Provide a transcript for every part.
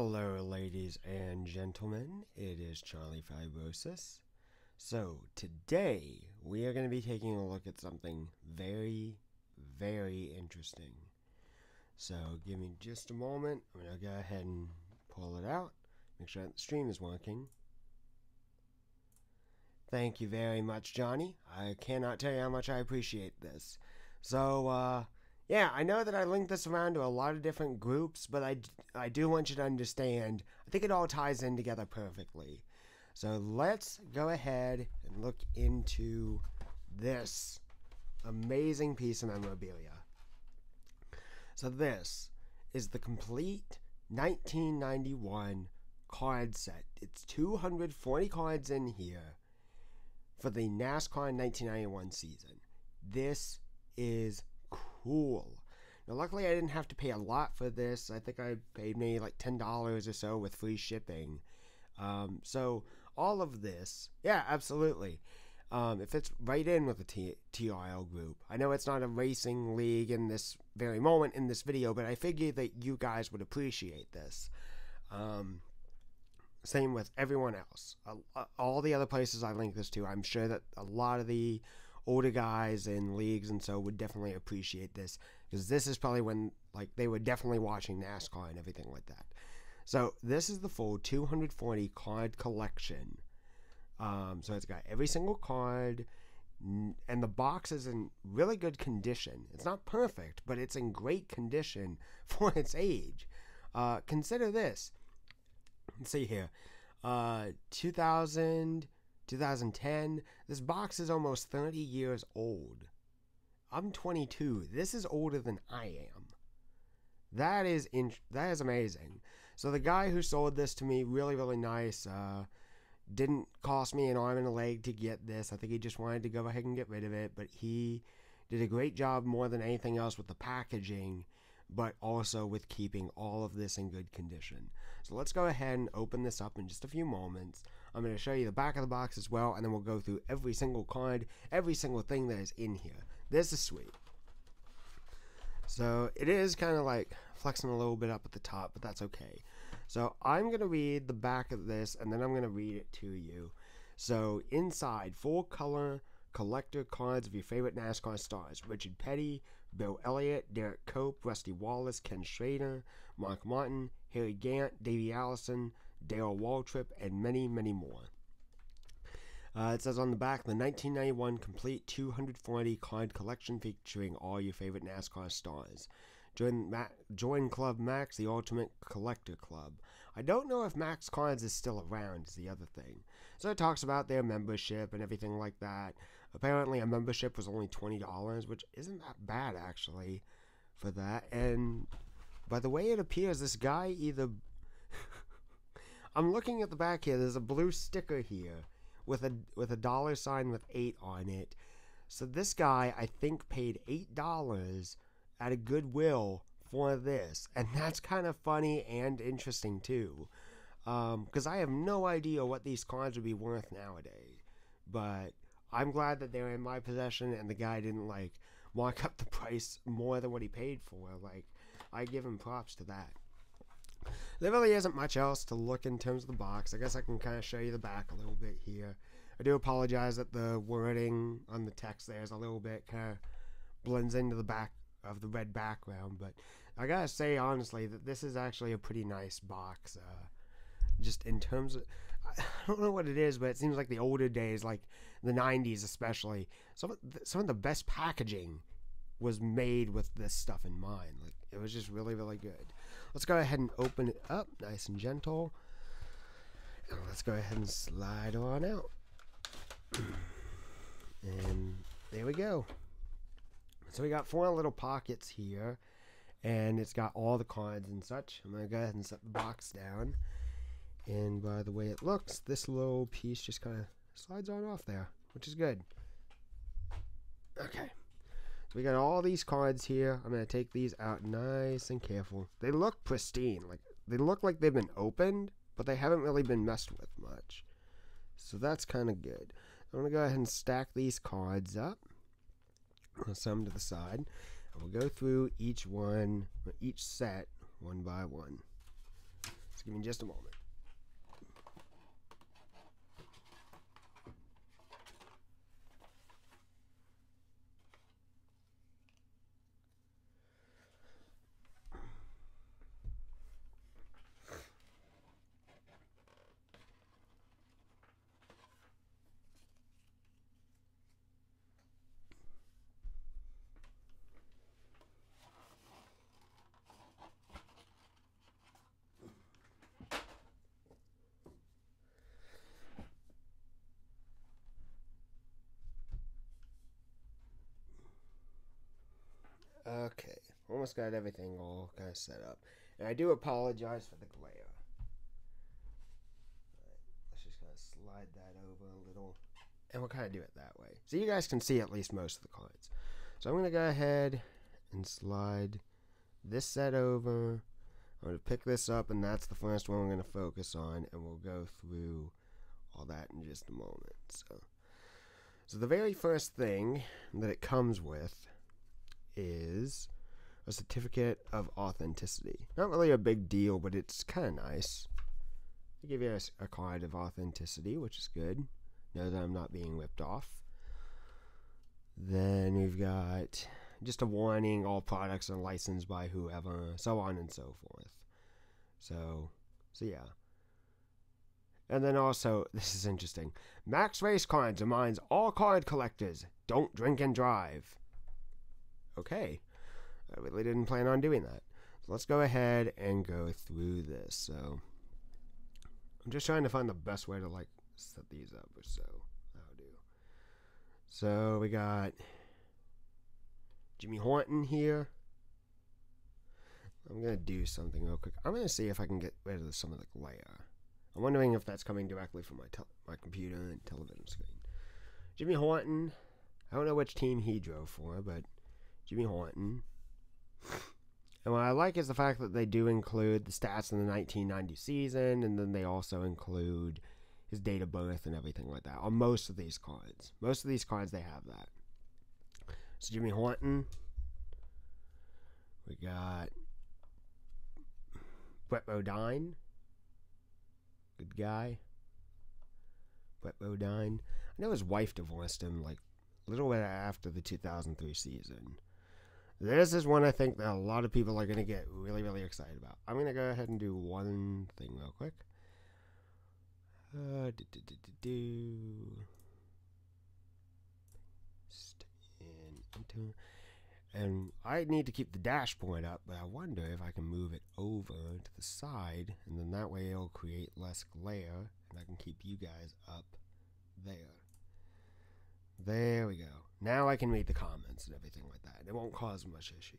Hello, ladies and gentlemen. It is Charlie Fibrosis. So, today we are going to be taking a look at something very, very interesting. So, give me just a moment. I'm going to go ahead and pull it out. Make sure that the stream is working. Thank you very much, Johnny. I cannot tell you how much I appreciate this. So, yeah, I know that I linked this around to a lot of different groups, but I do want you to understand, I think it all ties in together perfectly. So let's go ahead and look into this amazing piece of memorabilia. So this is the complete 1991 card set. It's 240 cards in here for the NASCAR 1991 season. This is cool. Now, luckily, I didn't have to pay a lot for this. I think I paid maybe like $10 or so with free shipping. So all of this, yeah, absolutely. It fits right in with the TRL group. I know it's not a racing league in this very moment in this video, but I figured that you guys would appreciate this. Same with everyone else. All the other places I link this to, I'm sure that a lot of the older guys in leagues and so would definitely appreciate this, because this is probably when they were definitely watching NASCAR and everything like that. So this is the full 240 card collection. So it's got every single card, and the box is in really good condition. It's not perfect, but it's in great condition for its age. Consider this. Let's see here. 2010. This box is almost 30 years old. I'm 22. This is older than I am. That is amazing. So the guy who sold this to me, really, really nice. Didn't cost me an arm and a leg to get this. I think he just wanted to go ahead and get rid of it. But he did a great job more than anything else with the packaging, but also with keeping all of this in good condition. So let's go ahead and open this up in just a few moments. I'm going to show you the back of the box as well, and then we'll go through every single card, every single thing that is in here. This is sweet. So it is kind of like flexing a little bit up at the top, but that's okay. So I'm going to read the back of this, and then I'm going to read it to you. So inside, full color collector cards of your favorite NASCAR stars: Richard Petty, Bill Elliott, Derek Cope, Rusty Wallace, Ken Schrader, Mark Martin, Harry Gant, Davey Allison, Dale Waltrip, and many, many more. It says on the back, the 1991 complete 240 card collection featuring all your favorite NASCAR stars. Join Club MAXX, the ultimate collector club. I don't know if MAXX Cards is still around, is the other thing. So it talks about their membership and everything like that. Apparently a membership was only $20, which isn't that bad actually for that. And by the way it appears, this guy either... I'm looking at the back here, there's a blue sticker here with a dollar sign with 8 on it. So this guy, I think, paid $8 at a Goodwill for this, and that's kind of funny and interesting too, because I have no idea what these cards would be worth nowadays, but I'm glad that they're in my possession and the guy didn't mark up the price more than what he paid for. I give him props to that. There really isn't much else to look in terms of the box. I guess I can kind of show you the back a little bit here. I do apologize that the wording on the text there is a little bit kind of blends into the back of the red background, but I gotta say honestly that this is actually a pretty nice box. Just in terms of, I don't know what it is, but it seems like the older days, like the 90s especially, some of the best packaging was made with this stuff in mind. It was just really, really good. Let's go ahead and open it up nice and gentle, and let's go ahead and slide on out. And there we go. So we got 4 little pockets here, and it's got all the cards and such. I'm going to go ahead and set the box down. And by the way it looks, this little piece just kind of slides on off there, which is good. Okay. So we got all these cards here. I'm going to take these out nice and careful. They look pristine. They look like they've been opened, but they haven't really been messed with much. So that's kind of good. I'm going to go ahead and stack these cards up. Some to the side. And we'll go through each set one by one. So give me just a moment. Okay, almost got everything all kind of set up. And I do apologize for the glare. Let's just kind of slide that over a little. And we'll kind of do it that way. So you guys can see at least most of the cards. So I'm going to go ahead and slide this set over. I'm going to pick this up, and that's the first one I'm going to focus on. And we'll go through all that in just a moment. So the very first thing that it comes with is a certificate of authenticity. Not really a big deal, but it's kind of nice. They give you a card of authenticity, which is good. Know that I'm not being ripped off. Then we've got just a warning, all products are licensed by whoever, so on and so forth. So yeah. And then also, this is interesting. MAXX Race Cards reminds all card collectors, don't drink and drive. Okay, I really didn't plan on doing that. So let's go ahead and go through this. So I'm just trying to find the best way to like set these up, or so that'll do. So we got Jimmy Horton here. I'm gonna do something real quick. I'm gonna see if I can get rid of some of the glare. I'm wondering if that's coming directly from my computer and television screen. Jimmy Horton. I don't know which team he drove for, but Jimmy Horton. And what I like is the fact that they do include the stats in the 1990 season, and then they also include his date of birth and everything like that on most of these cards. Most of these cards, they have that. So Jimmy Horton. We got Brett Bodine. Good guy. Brett Bodine. I know his wife divorced him like a little bit after the 2003 season. This is one I think that a lot of people are going to get really, really excited about. I'm going to go ahead and do one thing real quick. And I need to keep the dashboard up, but I wonder if I can move it over to the side, and then that way it'll create less glare, and I can keep you guys up there. There we go. Now I can read the comments and everything like that. It won't cause much issue.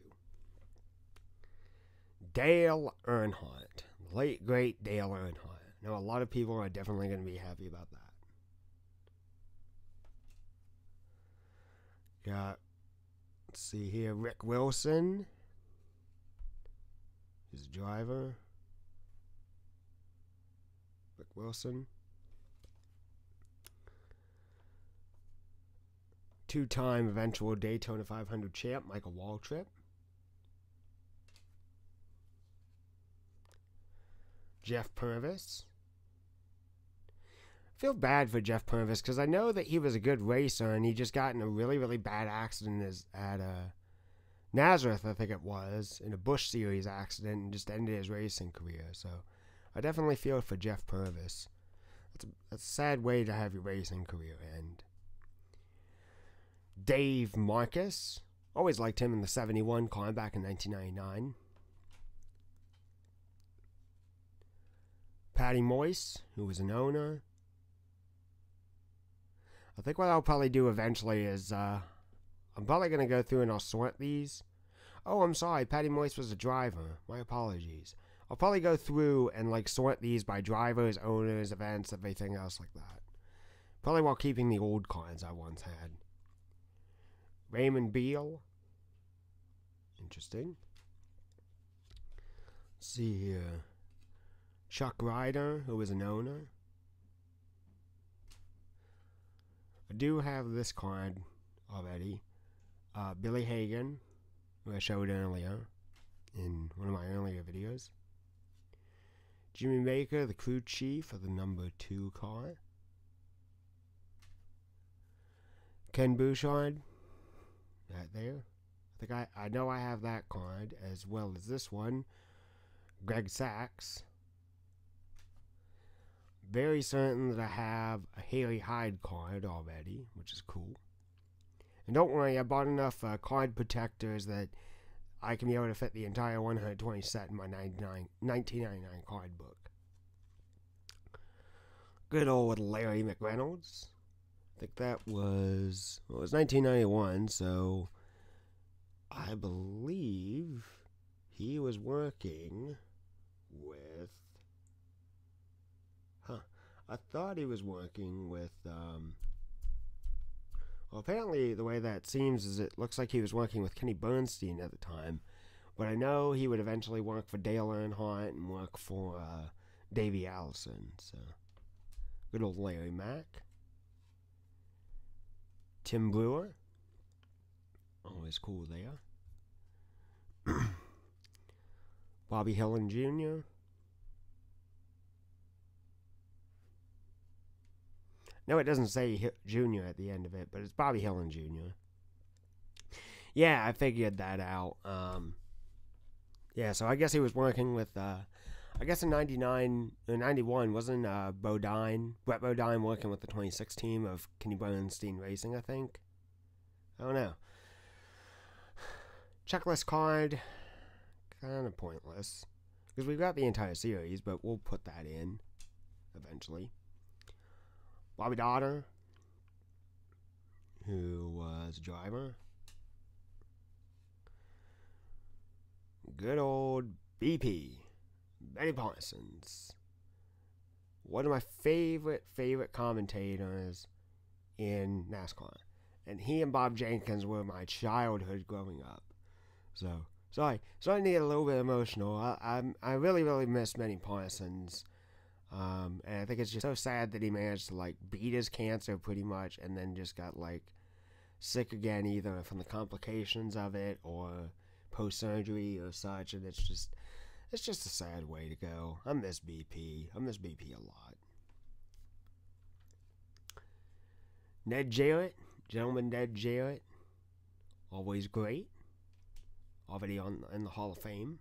Dale Earnhardt. The late, great Dale Earnhardt. I know a lot of people are definitely going to be happy about that. Got, let's see here, Rick Wilson. He's a driver. Rick Wilson. Two-time eventual Daytona 500 champ, Michael Waltrip. Jeff Purvis. I feel bad for Jeff Purvis because I know that he was a good racer and he just got in a really, really bad accident at Nazareth, I think it was, in a Busch Series accident and just ended his racing career. So I definitely feel for Jeff Purvis. That's a sad way to have your racing career end. Dave Marcus. Always liked him in the 71 car back in 1999. Patty Moyse, who was an owner. I think what I'll probably do eventually is I'm probably going to go through and I'll sort these. Oh, I'm sorry. Patty Moyse was a driver. My apologies. I'll probably go through and like sort these by drivers, owners, events, everything else like that. Probably while keeping the old cards I once had. Raymond Beal. Interesting. Let's see here. Chuck Ryder, who was an owner. I do have this card already. Billy Hagan, who I showed earlier in one of my earlier videos. Jimmy Baker, the crew chief of the number 2 car. Ken Bouchard, right there. I think I know I have that card as well as this one. Greg Sachs. Very certain that I have a Haley Hyde card already, which is cool. And don't worry, I bought enough card protectors that I can be able to fit the entire 120 set in my 1999 card book. Good old Larry McReynolds. I think that was, well, it was 1991, so I believe he was working with, I thought he was working with, well, apparently the way that seems is it looks like he was working with Kenny Bernstein at the time, but I know he would eventually work for Dale Earnhardt and work for Davey Allison, so good old Larry Mack. Tim Brewer, always cool there. Bobby Hillin Jr. No, it doesn't say Jr. at the end of it, but it's Bobby Hillin Jr. Yeah, I figured that out. Yeah, so I guess he was working with, I guess in 99 or 91, wasn't Brett Bodine working with the 26 team of Kenny Bernstein Racing, I think? I don't know. Checklist card, kind of pointless. Because we've got the entire series, but we'll put that in eventually. Bobby Daughter, who was a driver. Good old BP, Benny Parsons. One of my favorite commentators in NASCAR. And he and Bob Jenkins were my childhood growing up. So, sorry to get a little bit emotional. I really miss Benny Parsons. And I think it's just so sad that he managed to, like, beat his cancer pretty much and then just got, like, sick again, either from the complications of it or post-surgery or such. And it's just a sad way to go. I miss BP. I miss BP a lot. Ned Jarrett. Gentleman Ned Jarrett. Always great. Already in the Hall of Fame.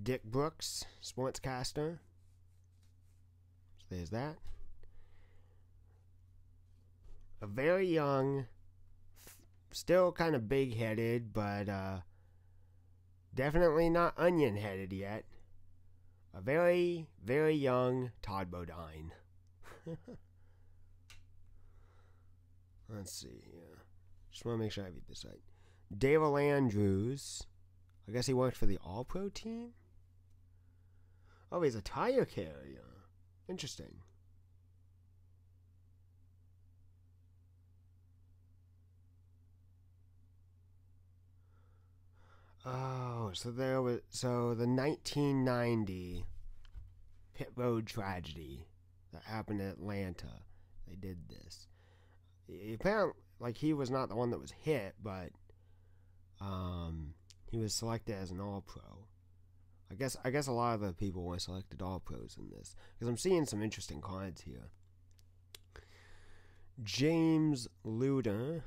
Dick Brooks, sportscaster. So there's that. A very young, still kind of big-headed, but definitely not onion-headed yet. A very young Todd Bodine. Let's see here. Just want to make sure I read this right. Dale Andrews. I guess he worked for the All-Pro team? Oh, he's a tire carrier. Interesting. Oh, so the 1990 pit road tragedy that happened in Atlanta. They did this. Apparently, like, he was not the one that was hit, but he was selected as an All-Pro. I guess a lot of the people were selected All-Pros in this, because I'm seeing some interesting cards here. James Luder.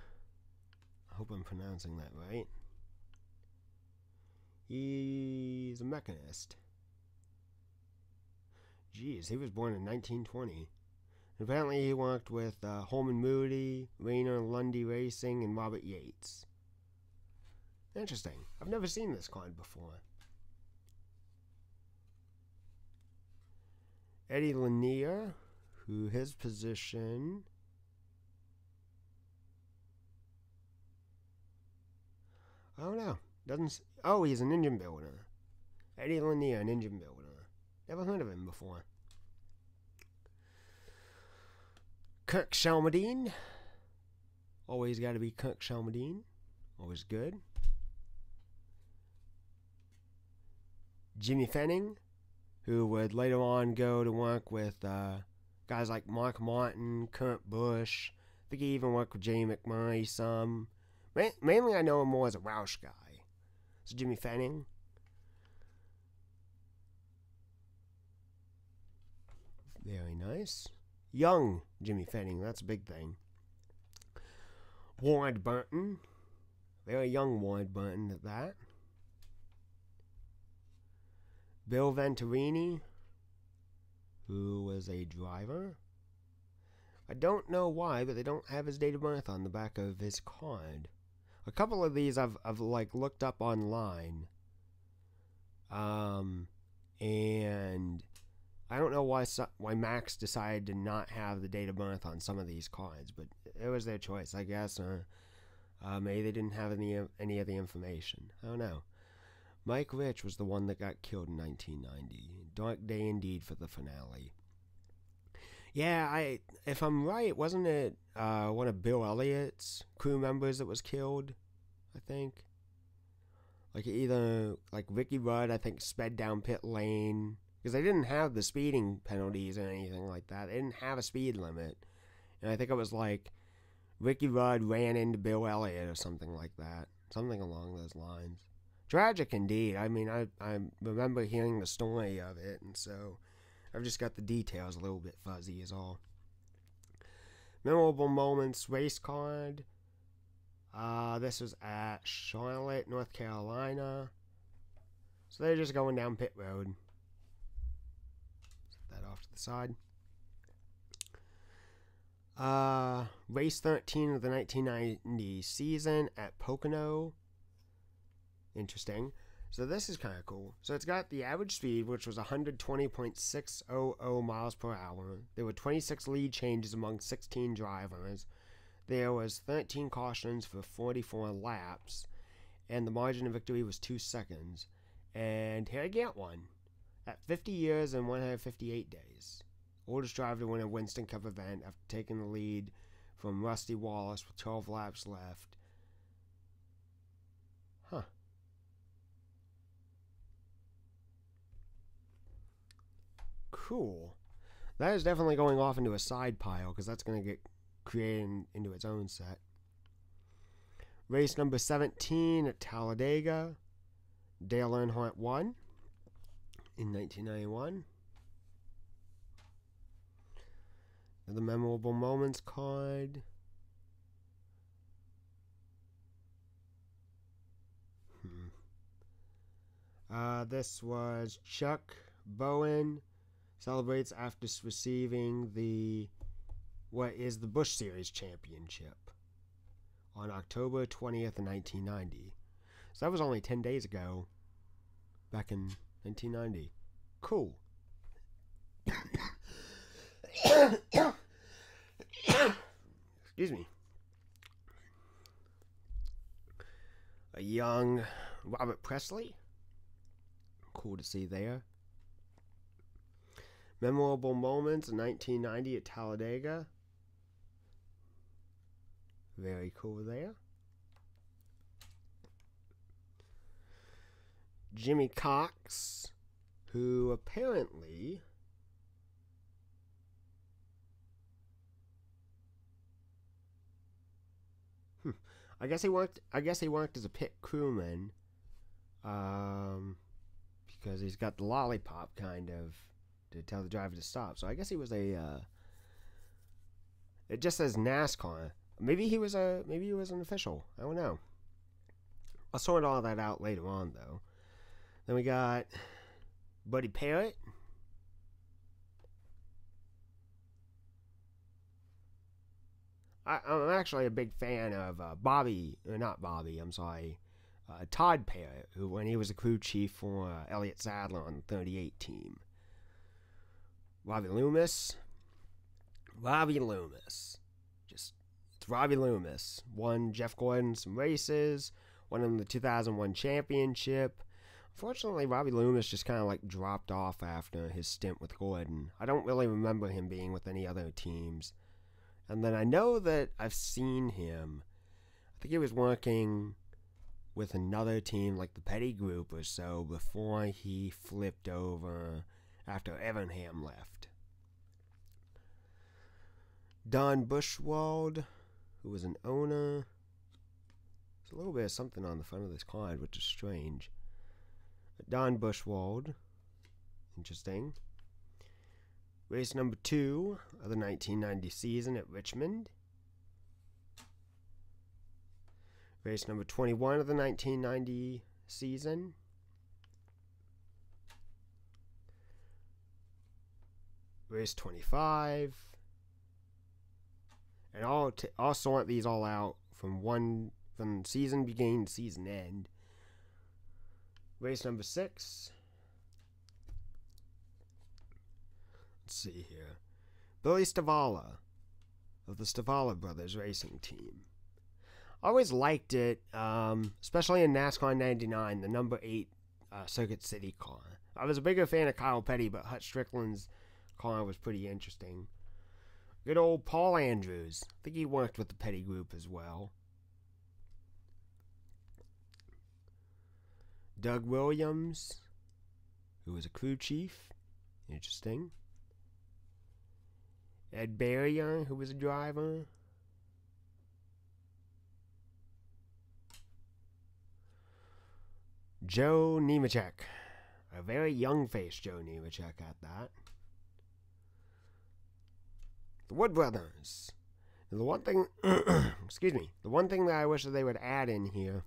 I hope I'm pronouncing that right. He's a mechanist. Jeez, he was born in 1920. Apparently he worked with Holman Moody, Rayner Lundy Racing, and Robert Yates. Interesting. I've never seen this card before. Eddie Lanier, who his position... I don't know. Oh, he's an engine builder. Eddie Lanier, an engine builder. Never heard of him before. Kirk Shelmadine. Always got to be Kirk Shelmadine. Always good. Jimmy Fenning, who would later on go to work with guys like Mark Martin, Kurt Busch. I think he even worked with Jamie McMurray some. Mainly I know him more as a Roush guy. So Jimmy Fenning. nice. Young Jimmy Fenning, that's a big thing. Ward Burton. Very young Ward Burton at that. Bill Venturini, who was a driver. I don't know why, but they don't have his date of birth on the back of his card. A couple of these I've like looked up online. And I don't know why MAXX decided to not have the date of birth on some of these cards, but it was their choice, I guess. Maybe they didn't have any of the information. I don't know. Mike Rich was the one that got killed in 1990. Dark day indeed for the finale. Yeah, if I'm right, wasn't it one of Bill Elliott's crew members that was killed? I think. Like either like Ricky Rudd, I think, sped down pit lane because they didn't have the speeding penalties or anything like that. They didn't have a speed limit, and I think it was like Ricky Rudd ran into Bill Elliott or something like that, something along those lines. Tragic indeed. I mean, I remember hearing the story of it, and so I've just got the details a little bit fuzzy is all. Memorable moments race card. This was at Charlotte, North Carolina. So they're just going down pit road. Set that off to the side. Race 13 of the 1990 season at Pocono. Interesting. So this is kind of cool. So it's got the average speed, which was 120.600 miles per hour. There were 26 lead changes among 16 drivers. There was 13 cautions for 44 laps, and the margin of victory was 2 seconds. And here I get one. At 50 years and 158 days, oldest driver to win a Winston Cup event after taking the lead from Rusty Wallace with 12 laps left. Huh. Cool. That is definitely going off into a side pile because that's going to get created into its own set. Race number 17 at Talladega. Dale Earnhardt won in 1991. The memorable moments card. This was Chuck Bowen celebrates after receiving what is the Busch Series Championship on October 20th, 1990. So that was only 10 days ago, back in 1990. Cool. Excuse me. A young Robert Presley. Cool to see there. Memorable moments in 1990 at Talladega. Very cool there. Jimmy Cox, who apparently I guess he worked as a pit crewman, because he's got the lollipop kind of to tell the driver to stop. So I guess he was it just says NASCAR. Maybe he was an official. I don't know. I'll sort all that out later on though. Then we got Buddy Parrott. I'm actually a big fan of Todd Parrott, who when he was a crew chief for Elliott Sadler on the 38 team. Robbie Loomis. It's Robbie Loomis. Won Jeff Gordon some races. Won him the 2001 championship. Unfortunately, Robbie Loomis just kind of like dropped off after his stint with Gordon. I don't really remember him being with any other teams. And then I know that I've seen him. I think he was working with another team like the Petty Group or so before he flipped over after Evernham left. Don Bushwald, who was an owner. There's a little bit of something on the front of this card, which is strange. Don Bushwald. Interesting. Race number 2 of the 1990 season at Richmond. Race number 21 of the 1990 season. Race 25. And I'll sort these all out from season beginning to season end. Race number 6. Let's see here. Billy Stavala of the Stavala Brothers Racing Team. I always liked it, especially in NASCAR 99, the number 8 Circuit City car. I was a bigger fan of Kyle Petty, but Hutch Strickland's car was pretty interesting. Good old Paul Andrews. I think he worked with the Petty group as well. Doug Williams, who was a crew chief. Interesting. Ed Barrier, who was a driver. Joe Nemechek. A very young-faced Joe Nemechek at that. The Wood Brothers. And the one thing, excuse me, the one thing that I wish that they would add in here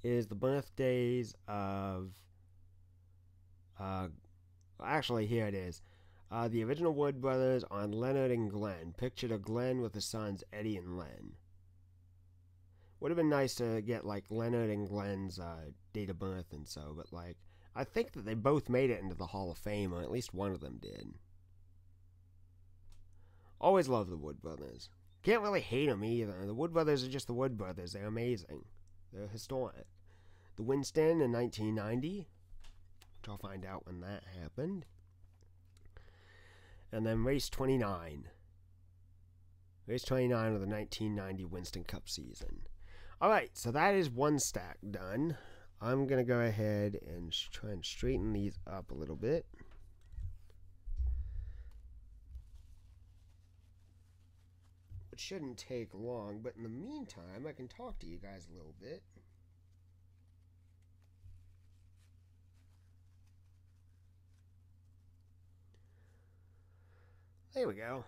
is the birthdays of, actually here it is. The original Wood Brothers on Leonard and Glenn. Pictured of Glenn with his sons Eddie and Len. Would have been nice to get like Leonard and Glenn's date of birth and so, but like I think that they both made it into the Hall of Fame, or at least one of them did. Always love the Wood Brothers. Can't really hate them either. The Wood Brothers are just the Wood Brothers. They're amazing. They're historic. The Winston in 1990, which I'll find out when that happened. And then race 29. Race 29 of the 1990 Winston Cup season. Alright, so that is one stack done. I'm going to go ahead and try and straighten these up a little bit. It shouldn't take long, but in the meantime, I can talk to you guys a little bit. There we go.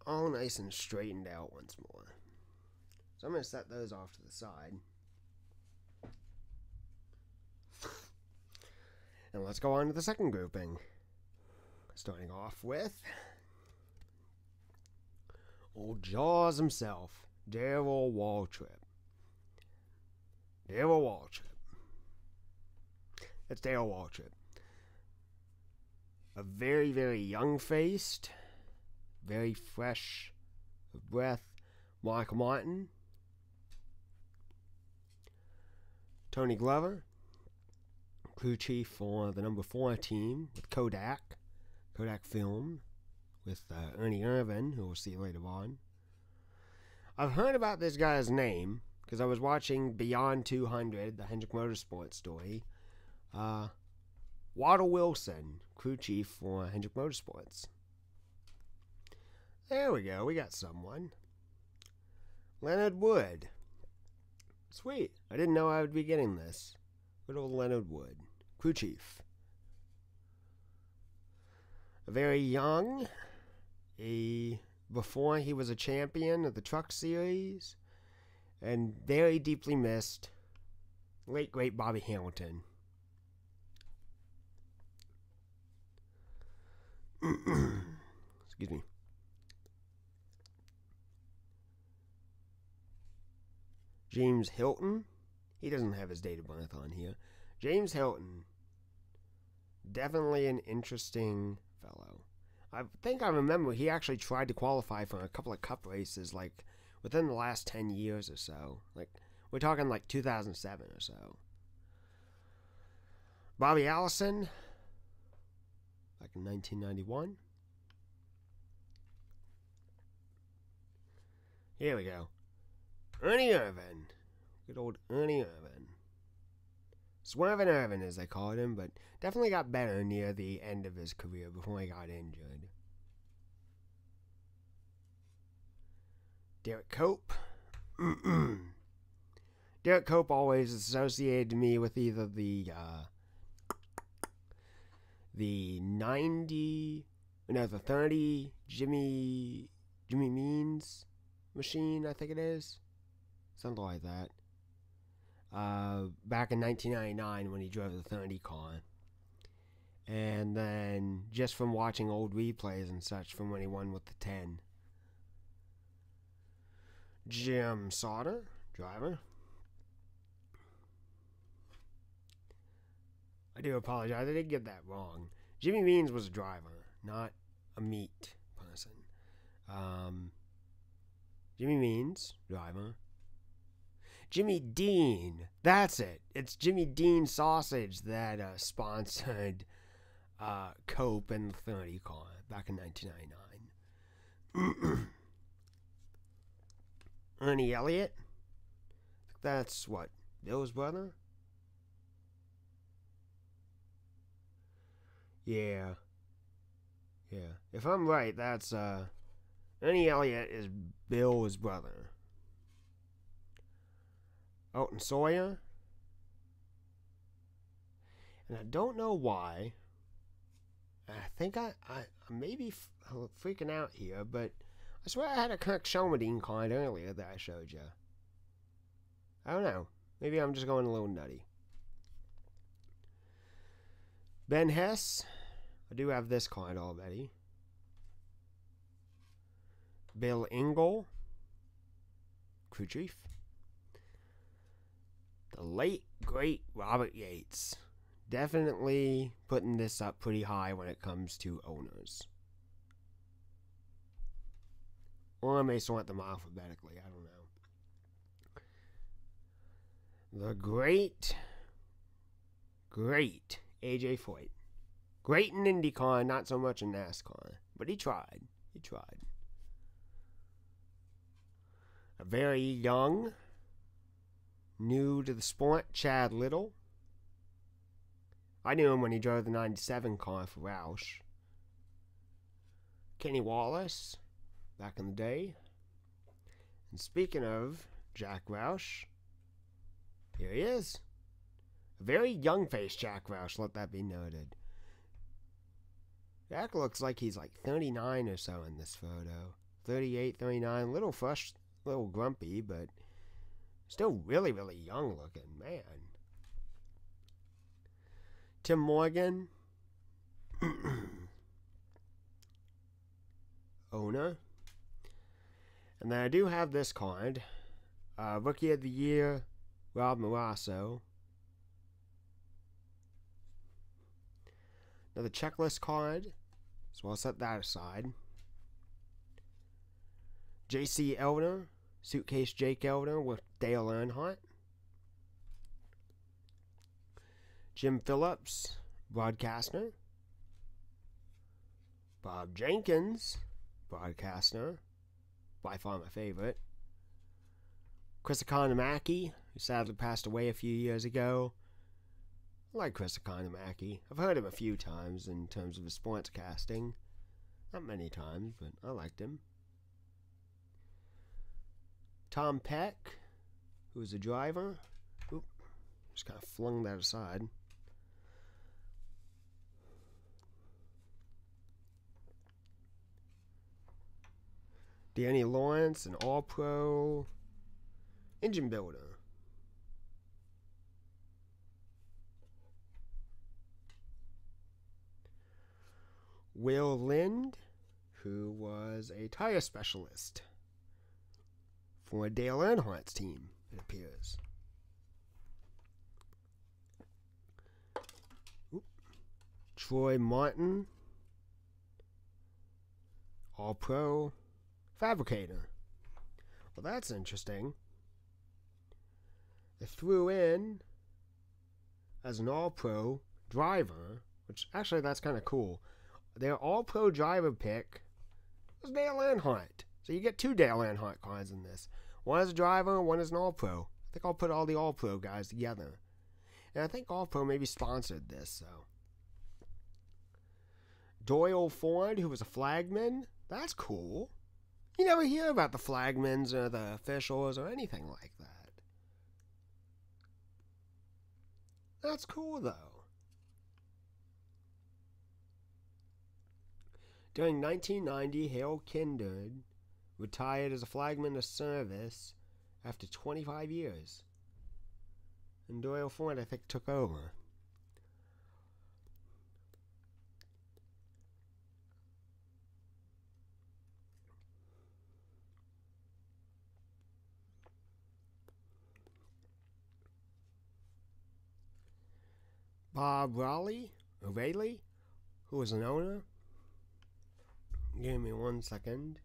All nice and straightened out once more. So I'm going to set those off to the side. And let's go on to the second grouping. Starting off with old Jaws himself, Darrell Waltrip. Darrell Waltrip. That's Darrell Waltrip. A very, very young-faced, very fresh of breath, Michael Martin. Tony Glover, crew chief for the number 4 team with Kodak Film, with Ernie Irvin, who we'll see later on. I've heard about this guy's name because I was watching Beyond 200, the Hendrick Motorsports story. Waddle Wilson, crew chief for Hendrick Motorsports. There we go, we got someone. Leonard Wood. Sweet, I didn't know I would be getting this. Good old Leonard Wood, crew chief. Very young, before he was a champion of the Truck Series, and very deeply missed, late great Bobby Hamilton. Excuse me. James Hilton. He doesn't have his date of birth on here. James Hilton. Definitely an interesting fellow. I think I remember he actually tried to qualify for a couple of cup races, like, within the last 10 years or so. Like, we're talking like 2007 or so. Bobby Allison. Back in 1991. Here we go. Ernie Irvin. Good old Ernie Irvin. Swervin' Irvin, as they called him, but definitely got better near the end of his career before he got injured. Derek Cope. Derek Cope always associated me with either the the 30 Jimmy Means machine, I think it is. Something like that. Back in 1999 when he drove the 30 car. And then just from watching old replays and such from when he won with the 10. Jim Sauter, driver. I do apologize, I did get that wrong. Jimmy Means was a driver, not a meat person. Jimmy Means, driver. Jimmy Dean, that's it. It's Jimmy Dean Sausage that sponsored Cope and the 30 car back in 1999. Ernie Elliott, that's what, Bill's brother? Yeah. If I'm right, that's Ernie Elliott is Bill's brother. Elton Sawyer. And I don't know why. I think I may be freaking out here, but I swear I had a Kirk Shelmerdine card earlier that I showed you. I don't know. Maybe I'm just going a little nutty. Ben Hess. I do have this card already. Bill Engel. Crew chief. The late, great Robert Yates. Definitely putting this up pretty high when it comes to owners. Or I may sort them alphabetically, I don't know. The great AJ Foyt. Great in IndyCar, not so much in NASCAR. But he tried. A very young, new to the sport, Chad Little. I knew him when he drove the 97 car for Roush. Kenny Wallace, back in the day. And speaking of Jack Roush, here he is. A very young-faced Jack Roush, let that be noted. Jack looks like he's like 39 or so in this photo. 38, 39, a little fresh, a little grumpy, but still really, really young looking, man. Tim Morgan, owner. And then I do have this card. Rookie of the Year, Rob Marasso. Another checklist card, so I'll set that aside. J.C. Elder, Suitcase Jake Elder with Dale Earnhardt. Jim Phillips, broadcaster. Bob Jenkins, broadcaster. By far my favorite. Chris Economaki, who sadly passed away a few years ago. I like Chris Economaki. I've heard him a few times in terms of his sports casting. Not many times, but I liked him. Tom Peck, who was a driver. Oop, just kind of flung that aside. Danny Lawrence, an All-Pro engine builder. Will Lind, who was a tire specialist for Dale Earnhardt's team, it appears. Oop. Troy Martin, All-Pro fabricator. Well, that's interesting. They threw in as an All-Pro driver, which actually that's kind of cool. Their All-Pro driver pick was Dale Earnhardt. So you get two Dale Earnhardt cards in this. One is a driver, one is an All-Pro. I think I'll put all the All-Pro guys together. And I think All-Pro maybe sponsored this, so. Doyle Ford, who was a flagman. That's cool. You never hear about the flagmans or the officials or anything like that. That's cool, though. During 1990, Harold Kindred retired as a flagman of service after 25 years. And Doyle Ford, I think, took over. Bob Raleigh, who was an owner. Give me 1 second.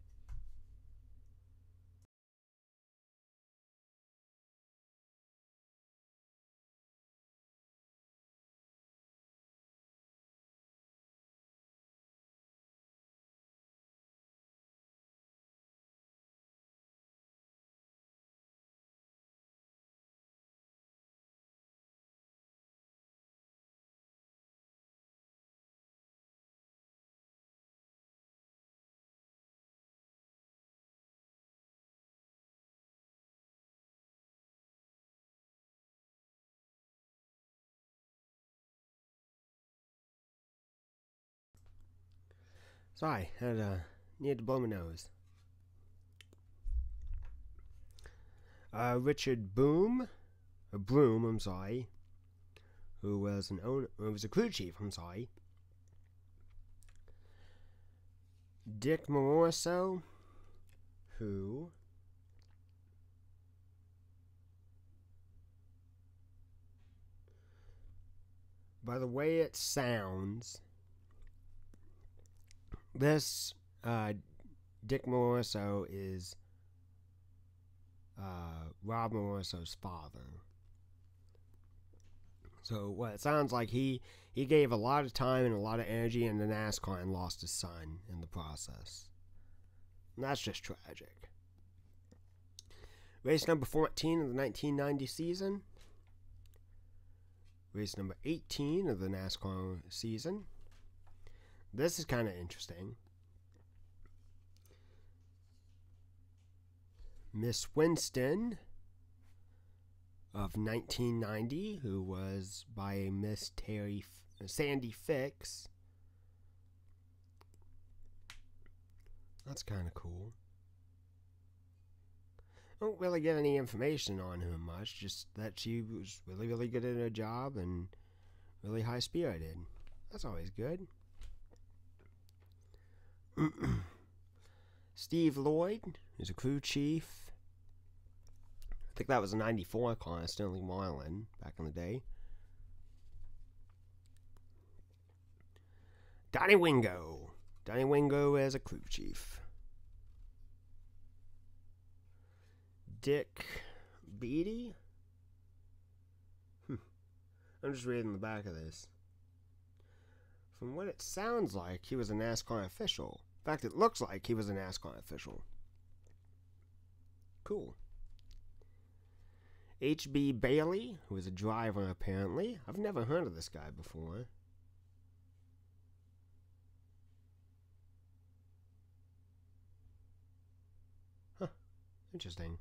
Sorry, needed to blow my nose. Richard Broom, I'm sorry, who was a crew chief, Dick Moroso, who by the way it sounds, this Dick Moroso is Rob Moroso's father. So what it sounds like, he gave a lot of time and a lot of energy into NASCAR and lost his son in the process. And that's just tragic. Race number 14 of the 1990 season. Race number 18 of the NASCAR season. This is kind of interesting. Miss Winston of 1990, who was by a Miss Sandy Fix. That's kind of cool. I don't really get any information on her much, just that she was really, really good at her job and really high-spirited. That's always good. Steve Lloyd is a crew chief. I think that was a 94 car, Stanley Marlin, back in the day. Donnie Wingo. Donnie Wingo as a crew chief. Dick Beatty. I'm just reading the back of this. From what it sounds like, he was a NASCAR official. In fact, it looks like he was a NASCAR official. Cool. H.B. Bailey, who was a driver apparently. I've never heard of this guy before. Huh. Interesting.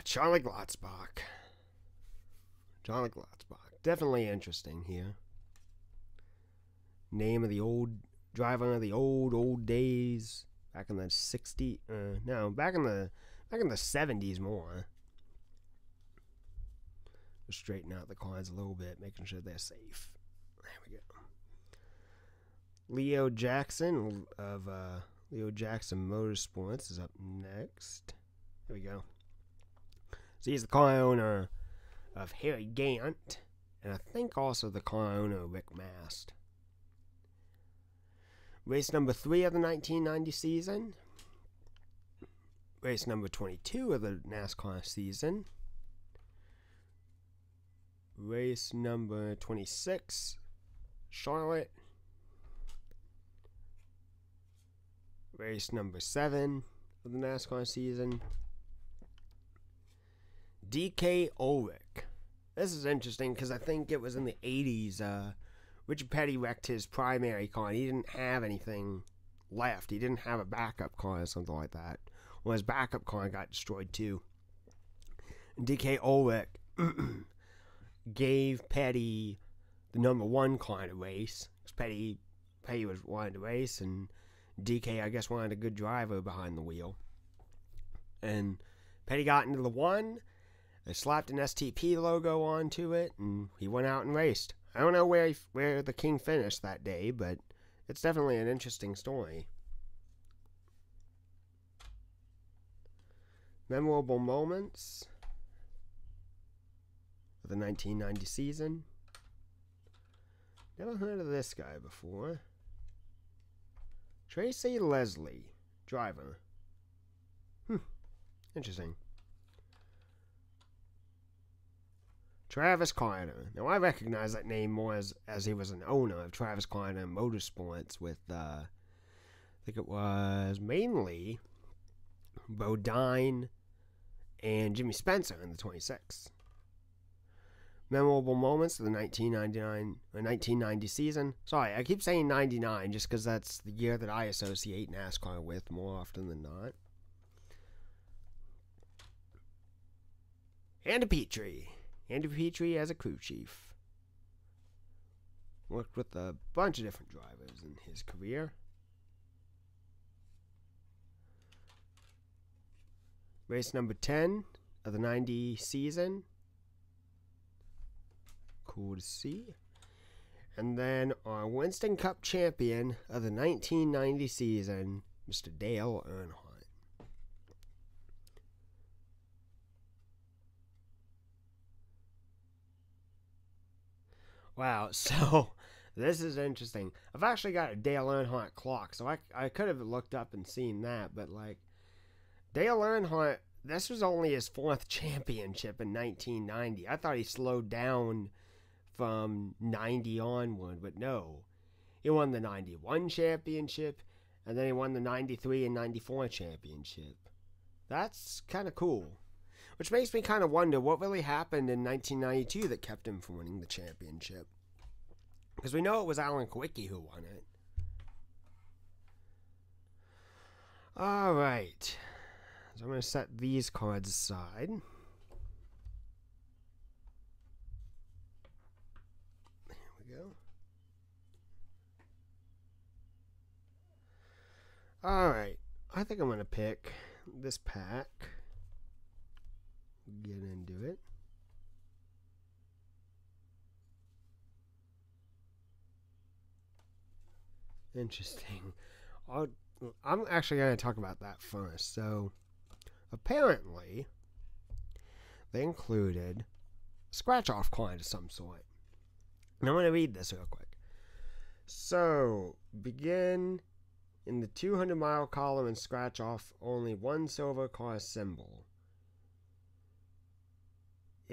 Charlie Glotzbach. Charlie Glotzbach. Definitely interesting here. Name of the old driver of the old days. Back in the 60s. No, back in the 70s more. Just straighten out the cars a little bit, making sure they're safe. There we go. Leo Jackson of Leo Jackson Motorsports is up next. There we go. So he's the car owner of Harry Gant, and I think also the car owner of Rick Mast. Race number 3 of the 1990 season. Race number 22 of the NASCAR season. Race number 26, Charlotte. Race number 7 of the NASCAR season. D.K. Ulrich. This is interesting because I think it was in the 80s. Richard Petty wrecked his primary car and he didn't have anything left. He didn't have a backup car or something like that. Well, his backup car got destroyed too. And D.K. Ulrich gave Petty the number 1 car to race. Petty was wanting to race, and DK, I guess, wanted a good driver behind the wheel. And Petty got into the 1. They slapped an STP logo onto it, and he went out and raced. I don't know where the King finished that day, but it's definitely an interesting story. Memorable moments of the 1990 season. Never heard of this guy before. Tracy Leslie, driver. Interesting. Travis Carter. Now, I recognize that name more as he was an owner of Travis Carter Motorsports with, I think it was mainly Bodine and Jimmy Spencer in the 26. Memorable moments of the 1990 season. Sorry, I keep saying 99 just because that's the year that I associate NASCAR with more often than not. Andy Petrie. Andy Petrie as a crew chief. Worked with a bunch of different drivers in his career. Race number 10 of the 90 season. Cool to see. And then our Winston Cup champion of the 1990 season, Mr. Dale Earnhardt. Wow, so this is interesting. I've actually got a Dale Earnhardt clock, so I could have looked up and seen that, but like Dale Earnhardt, this was only his 4th championship in 1990. I thought he slowed down from 90 onward, but no. He won the 91 championship, and then he won the 93 and 94 championship. That's kind of cool. Which makes me kind of wonder what really happened in 1992 that kept him from winning the championship. Because we know it was Alan Kulwicki who won it. Alright. So I'm going to set these cards aside. There we go. Alright. I think I'm going to pick this pack. Get into it. Interesting. I'm actually going to talk about that first. So, apparently, they included a scratch-off card of some sort. And I'm going to read this real quick. So, begin in the 200-mile column and scratch off only one silver car symbol.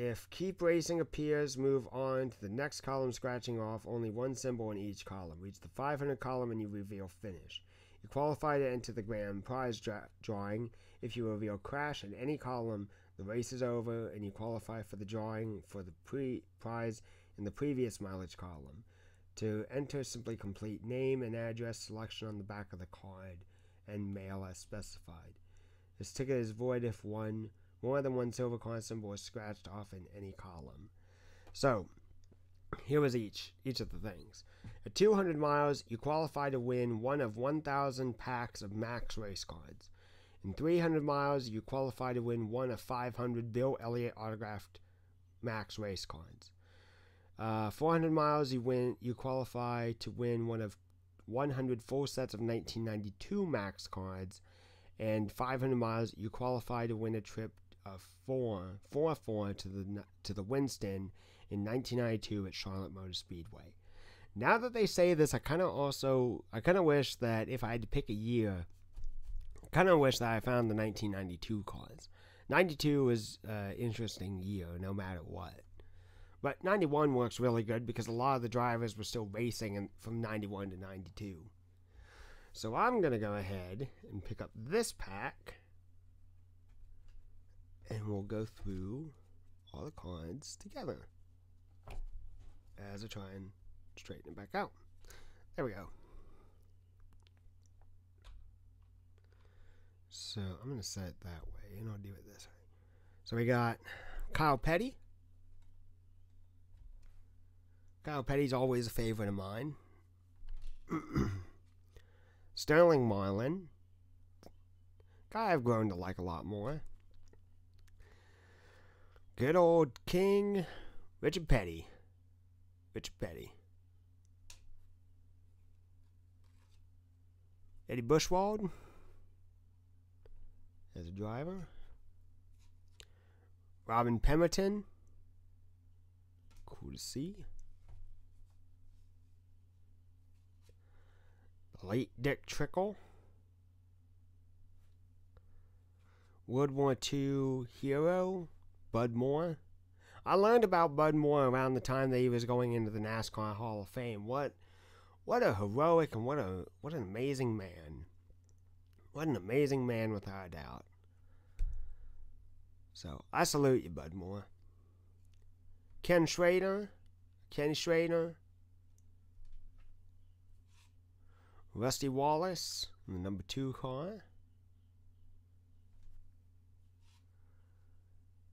If Keep Racing appears, move on to the next column, scratching off only one symbol in each column. Reach the 500 column and you reveal finish. You qualify to enter the grand prize drawing. If you reveal crash in any column, the race is over and you qualify for the drawing for the prize in the previous mileage column. To enter, simply complete name and address selection on the back of the card and mail as specified. This ticket is void if more than one silver car symbol is scratched off in any column. So, here was each of the things. At 200 miles, you qualify to win one of 1,000 packs of MAXX race cards. In 300 miles, you qualify to win one of 500 Bill Elliott autographed MAXX race cards. 400 miles, you qualify to win one of 100 full sets of 1992 MAXX cards. And 500 miles, you qualify to win a trip of 4 to the Winston in 1992 at Charlotte Motor Speedway. Now that they say this, I kind of wish that if I had to pick a year, I kind of wish that I found the 1992 cars. 92 was an interesting year, no matter what. But 91 works really good because a lot of the drivers were still racing from 91 to 92. So I'm going to go ahead and pick up this pack. And we'll go through all the cards together as I try and straighten it back out. There we go. So I'm going to set it that way, and I'll do it this way. So we got Kyle Petty, Kyle Petty's always a favorite of mine. Sterling Marlin. Guy I've grown to like a lot more. Good old King Richard Petty. Richard Petty. Eddie Bushwald as a driver. Robin Pemberton. Cool to see. The late Dick Trickle. World War II hero, Bud Moore. I learned about Bud Moore around the time that he was going into the NASCAR Hall of Fame. What a heroic and what an amazing man. What an amazing man, without a doubt. So, I salute you, Bud Moore. Kenny Schrader. Rusty Wallace in the number 2 car.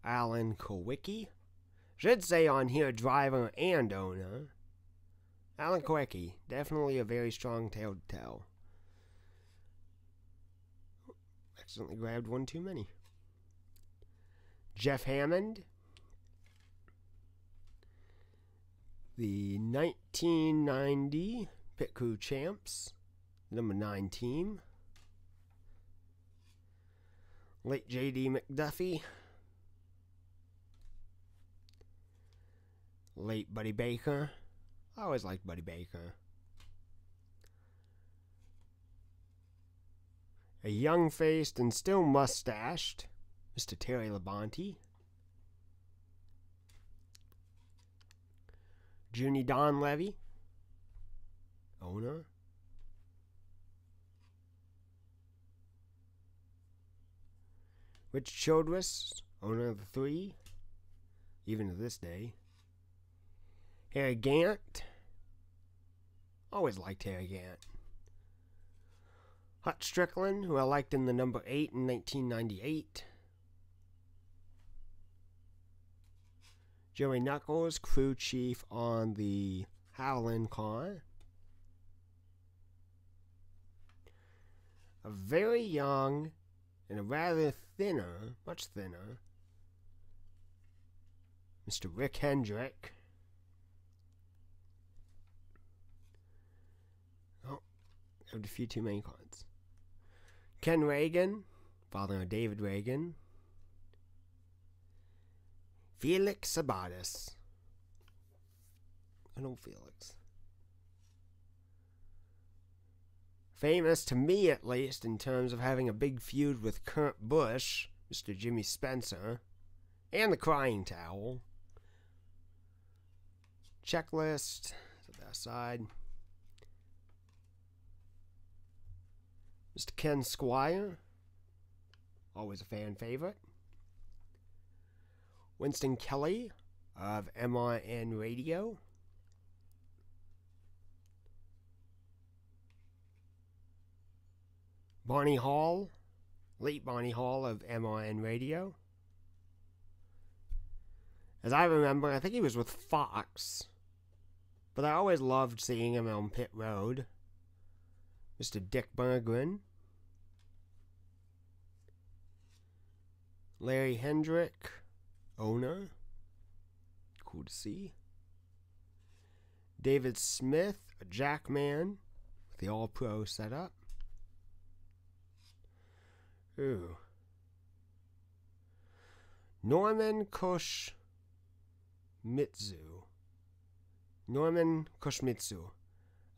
Alan Kowicki. Should say on here driver and owner. Alan Kowicki. Definitely a very strong tale to tell. Accidentally grabbed one too many. Jeff Hammond. The 1990 Pit Crew Champs. Number 9 team. Late J.D. McDuffie. Late Buddy Baker. I always liked Buddy Baker. A young-faced and still mustached Mr. Terry Labonte. Junie Donlevy, owner. Rich Childress, owner of the 3, even to this day. Harry Gant. Always liked Harry Gant. Hut Strickland, who I liked in the number 8 in 1998. Joey Knuckles, crew chief on the Howland car. A very young and a rather thinner, much thinner, Mr. Rick Hendrick. Oh, I have a few too many cards. Ken Reagan, father of David Reagan. Felix Sabatis. I know Felix. Famous to me, at least, in terms of having a big feud with Kurt Busch, Mr. Jimmy Spencer, and the Crying Towel. Checklist, set that aside. Mr. Ken Squire, always a fan favorite. Winston Kelly of MRN Radio. Barney Hall, late Barney Hall of MRN Radio. As I remember, I think he was with Fox, but I always loved seeing him on pit road. Mr. Dick Berggren. Larry Hendrick, owner. Cool to see. David Smith, a jackman with the All-Pro setup. Ooh. Norman Koshmitsu.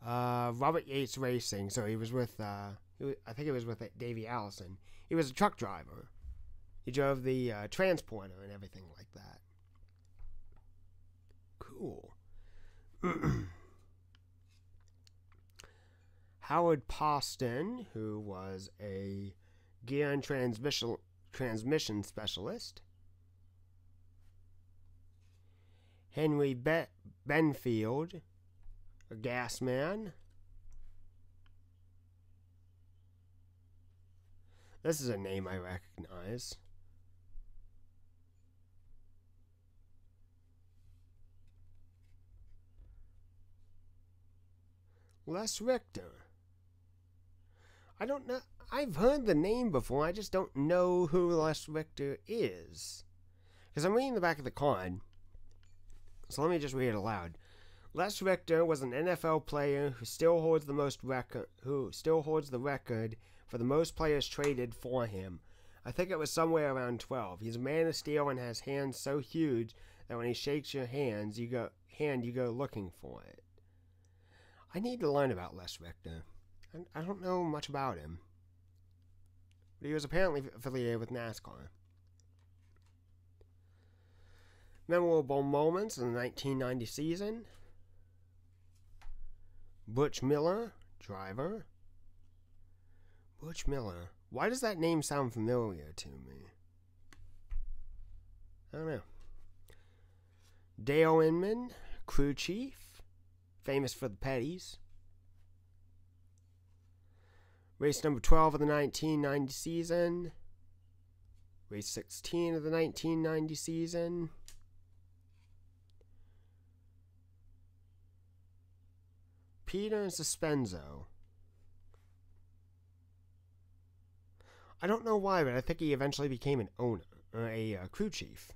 Robert Yates Racing. So he was with, I think he was with Davey Allison. He was a truck driver. He drove the transporter and everything like that. Cool. Howard Poston, who was a gear and transmission specialist. Henry Benfield, a gas man. This is a name I recognize. Les Richter. I don't know. I've heard the name before. I just don't know who Les Richter is. Because I'm reading the back of the card. So let me just read it aloud. Les Richter was an NFL player who still holds the record for the most players traded for him. I think it was somewhere around 12. He's a man of steel and has hands so huge that when he shakes your hand, you go looking for it. I need to learn about Les Richter. I don't know much about him. But he was apparently affiliated with NASCAR. Memorable moments in the 1990 season. Butch Miller, driver. Butch Miller. Why does that name sound familiar to me? I don't know. Dale Inman, crew chief. Famous for the petties. Race number 12 of the 1990 season. Race 16 of the 1990 season. Peter Suspenzo. I don't know why, but I think he eventually became an owner, a crew chief.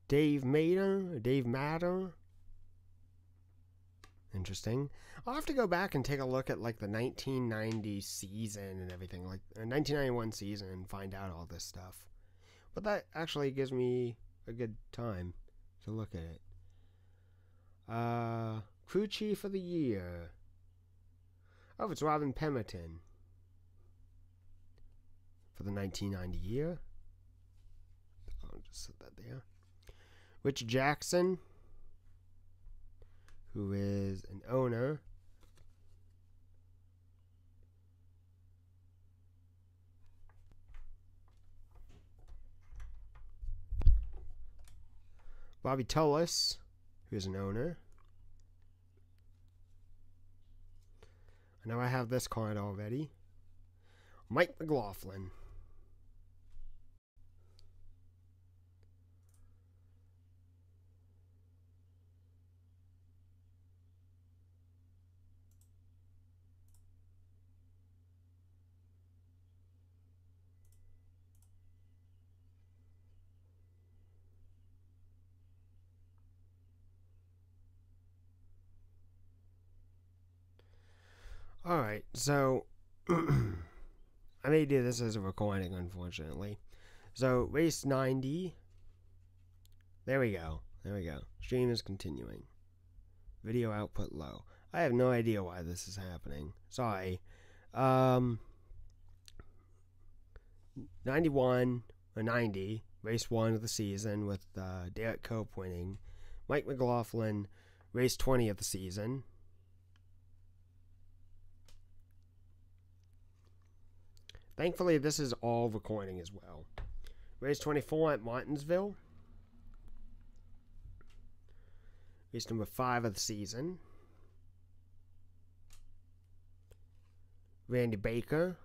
Dave Matter. Interesting. I'll have to go back and take a look at like the 1990 season and everything, like 1991 season, and find out all this stuff. But that actually gives me a good time to look at it. Crew chief of the year. Oh, it's Robin Pemberton for the 1990 year. I'll just set that there. Rich Jackson, who is an owner. Bobby Tullis, who is an owner. I know I have this card already. Mike McLaughlin. Alright, so I may do this as a recording, unfortunately. So, race 90. There we go. Stream is continuing. Video output low. I have no idea why this is happening. Sorry. 91 or 90, race 1 of the season with Derek Cope winning. Mike McLaughlin, race 20 of the season. Thankfully, this is all recording as well. Race 24 at Martinsville. Race number 5 of the season. Randy Baker.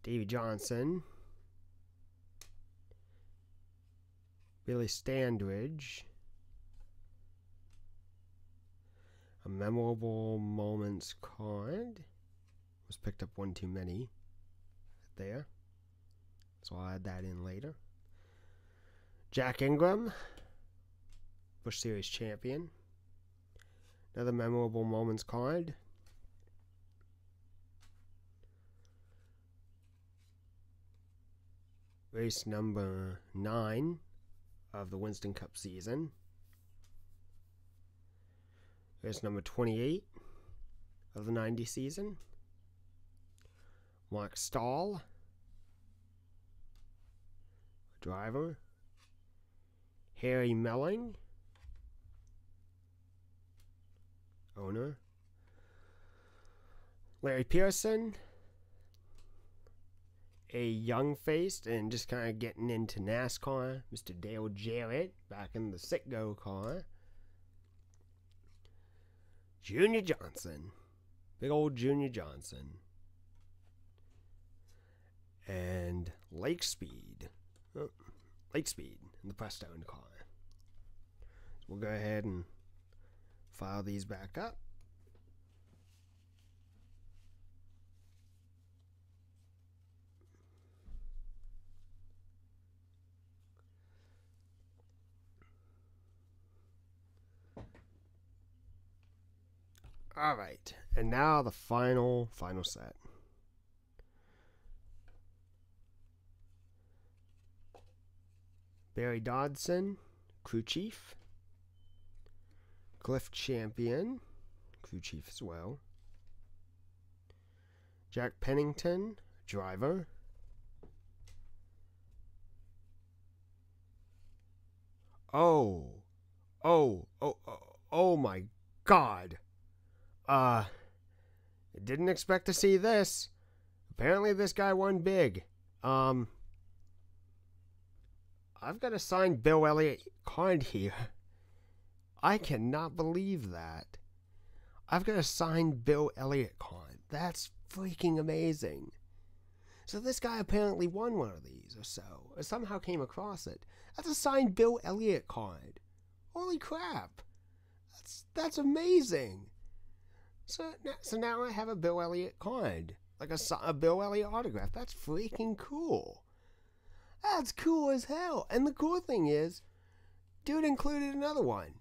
Davey Johnson. Billy Standridge. A memorable moments card. Was picked up one too many. There. So I'll add that in later. Jack Ingram. Busch Series champion. Another memorable moments card. Race number 9 of the Winston Cup season. Race number 28 of the 90 season. Mark Stahl, driver. Harry Melling, owner. Larry Pearson, a young-faced and just kind of getting into NASCAR. Mr. Dale Jarrett, back in the Citgo car. Junior Johnson. Big old Junior Johnson. And Lake Speed. and the pre-owned car. So we'll go ahead and file these back up. Alright, and now the final set. Barry Dodson, crew chief. Cliff Champion, crew chief as well. Jack Pennington, driver. Oh my God. Didn't expect to see this. Apparently this guy won big. I've got a signed Bill Elliott card here. I cannot believe that. I've got a signed Bill Elliott card. That's freaking amazing. So this guy apparently won one of these or so, or somehow came across it. That's a signed Bill Elliott card. Holy crap. That's amazing. So now I have a Bill Elliott card. Like a Bill Elliott autograph. That's freaking cool. That's cool as hell. And the cool thing is, dude included another one.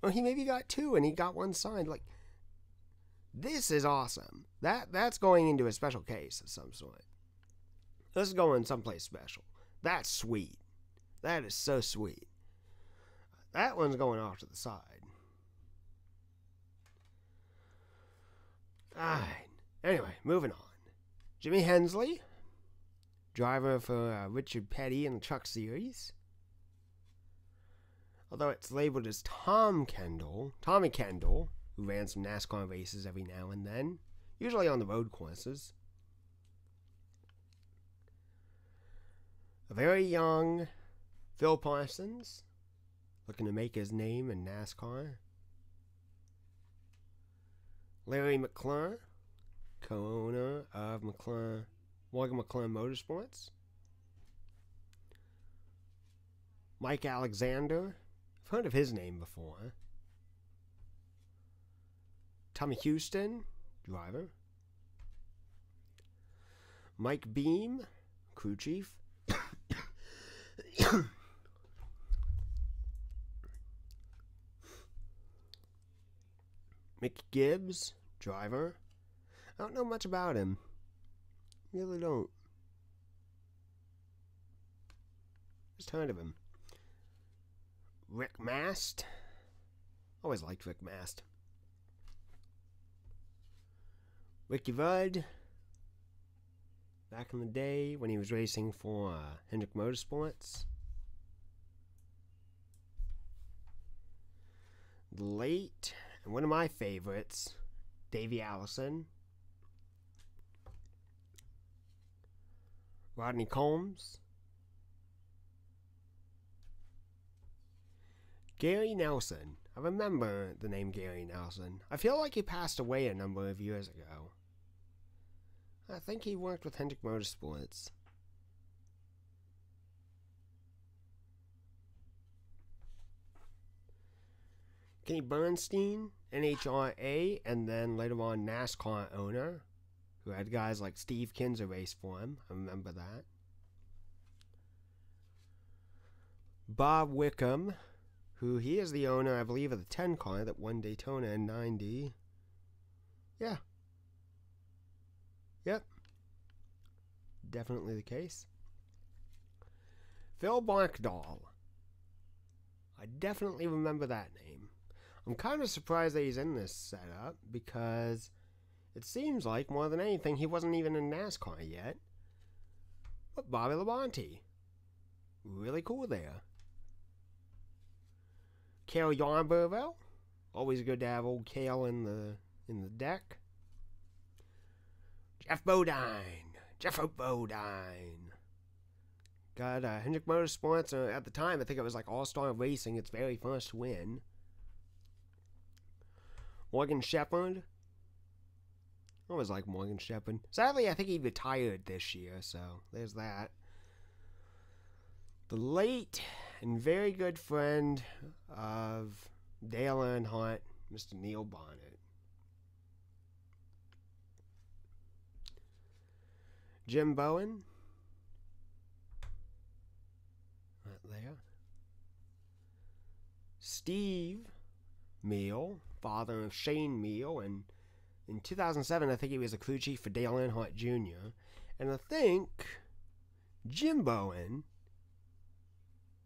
Or he maybe got two and he got one signed. Like, this is awesome. That's going into a special case of some sort. This is going someplace special. That's sweet. That is so sweet. That one's going off to the side. Alright. Anyway, moving on. Jimmy Hensley, driver for Richard Petty in the Truck Series. Although it's labeled as Tommy Kendall, who ran some NASCAR races every now and then, usually on the road courses. A very young Phil Parsons, looking to make his name in NASCAR. Larry McClure, co-owner of Morgan McClure Motorsports. Mike Alexander, I've heard of his name before. Tommy Houston, driver. Mike Beam, crew chief. Mick Gibbs, driver. I don't know much about him. Really don't. Just heard of him. Rick Mast. Always liked Rick Mast. Ricky Rudd. Back in the day when he was racing for Hendrick Motorsports. The late, and one of my favorites, Davey Allison. Rodney Combs. Gary Nelson. I remember the name Gary Nelson. I feel like he passed away a number of years ago. I think he worked with Hendrick Motorsports. Kenny Bernstein, NHRA, and then later on NASCAR owner, who had guys like Steve Kinzer race for him. I remember that. Bob Wickham, who he is the owner, I believe, of the 10 car that won Daytona in 90. Yeah. Yep. Definitely the case. Phil Blackdahl. I definitely remember that name. I'm kind of surprised that he's in this setup because it seems like, more than anything, he wasn't even in NASCAR yet. But Bobby Labonte. Really cool there. Cale Yarborough. Always good to have old Cale in the deck. Jeff Bodine. Got Hendrick Motorsports at the time. I think it was like All-Star Racing, its very first win. Morgan Shepherd. I always like Morgan Shepherd. Sadly, I think he retired this year, so there's that. The late and very good friend of Dale Earnhardt, Mr. Neil Bonnet. Jim Bowen, right there. Steve Meal, father of Shane Meal, and in 2007, I think he was a crew chief for Dale Earnhardt Jr. And I think Jim Bowen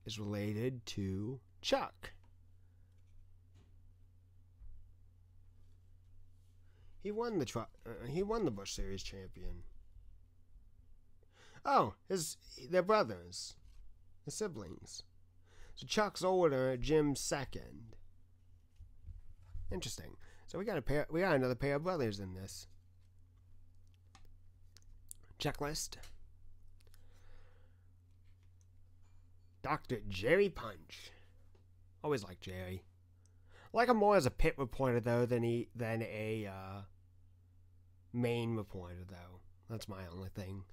is related to Chuck. He won the Busch Series champion. Oh, they're brothers, they're siblings. So Chuck's older, Jim's second. Interesting. So we got another pair of brothers in this. Checklist. Dr. Jerry Punch. Always liked Jerry. Like him more as a pit reporter though than a main reporter though. That's my only thing.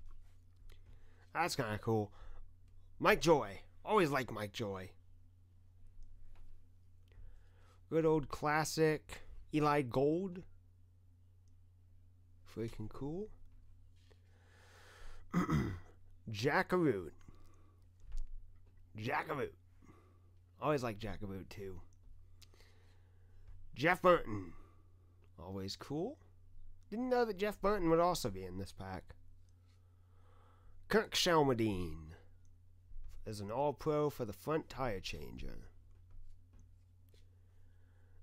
That's kind of cool. Mike Joy. Always liked Mike Joy. Good old classic Eli Gold. Freaking cool. Jackaroot. Always like Jackaroot too. Jeff Burton. Always cool. Didn't know that Jeff Burton would also be in this pack. Kirk Shelmadine is an all-pro for the front tire changer.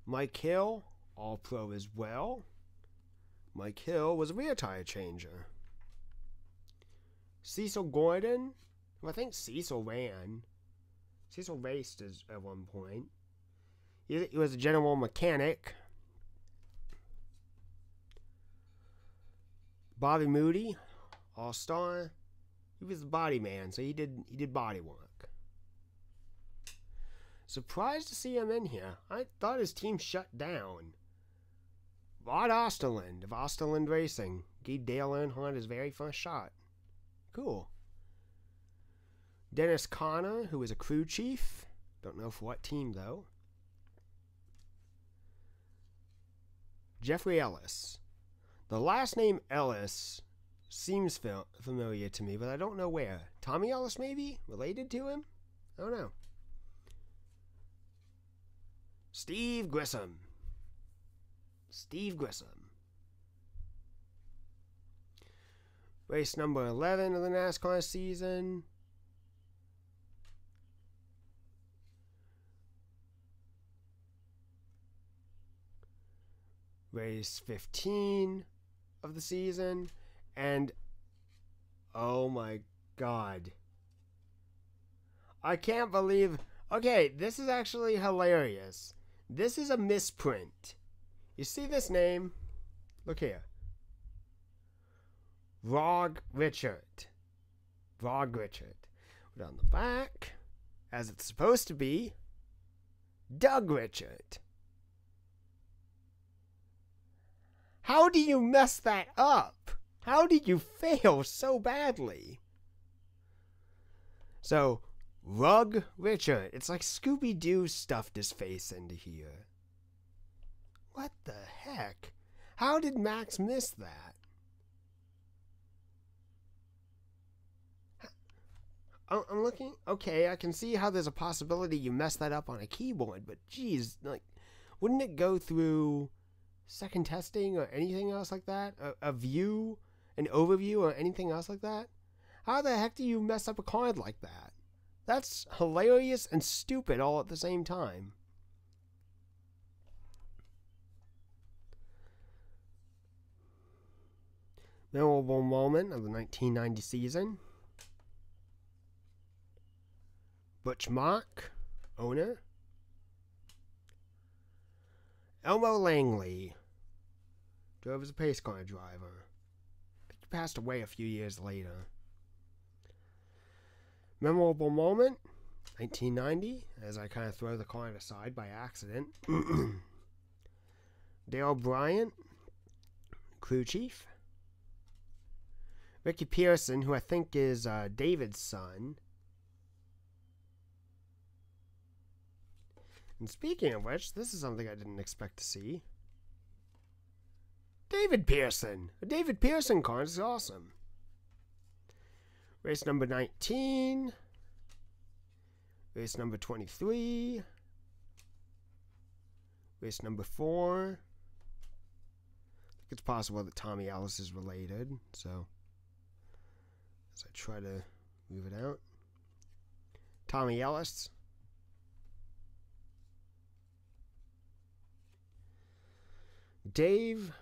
Mike Hill, all-pro as well. Mike Hill was a rear tire changer. Cecil Gordon, who I think Cecil ran. Cecil raced at one point. He was a general mechanic. Bobby Moody, all-star. He was the body man, so he did body work. Surprised to see him in here. I thought his team shut down. Rod Osterland of Osterland Racing gave Dale Earnhardt his very first shot. Cool. Dennis Conner, who was a crew chief. Don't know for what team, though. Jeffrey Ellis. The last name Ellis seems familiar to me, but I don't know where. Tommy Ellis, maybe? Related to him? I don't know. Steve Grissom. Race number 11 of the NASCAR season. Race 15 of the season. And, oh my god. I can't believe... Okay, this is actually hilarious. This is a misprint. You see this name? Look here. Rog Richard. But on the back, as it's supposed to be, Doug Richard. How do you mess that up? How did you fail so badly? So, Rug Richard. It's like Scooby-Doo stuffed his face into here. What the heck? How did Max miss that? I'm looking... Okay, I can see how there's a possibility you messed that up on a keyboard, but geez, like, wouldn't it go through second testing or anything else like that? A view, an overview, or anything else like that? How the heck do you mess up a card like that? That's hilarious and stupid all at the same time. Memorable moment of the 1990 season. Butch Mock, owner. Elmo Langley, drove as a pace car driver. I think he passed away a few years later. Memorable moment, 1990, as I kind of throw the card aside by accident. Dale Bryant, crew chief. Ricky Pearson, who I think is David's son. And speaking of which, this is something I didn't expect to see. David Pearson. A David Pearson card is awesome. Race number 19. Race number 23. Race number 4. I think it's possible that Tommy Ellis is related, so as I try to move it out. Tommy Ellis. Dave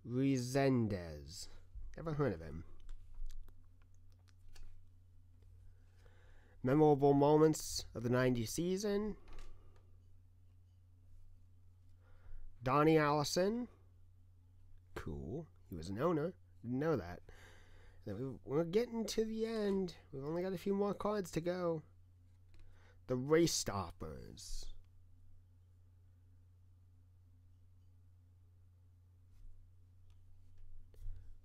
Resendez. Never heard of him. Memorable moments of the 90s season. Donnie Allison. Cool. He was an owner. Didn't know that. Then we're getting to the end. We've only got a few more cards to go. The Race Stoppers.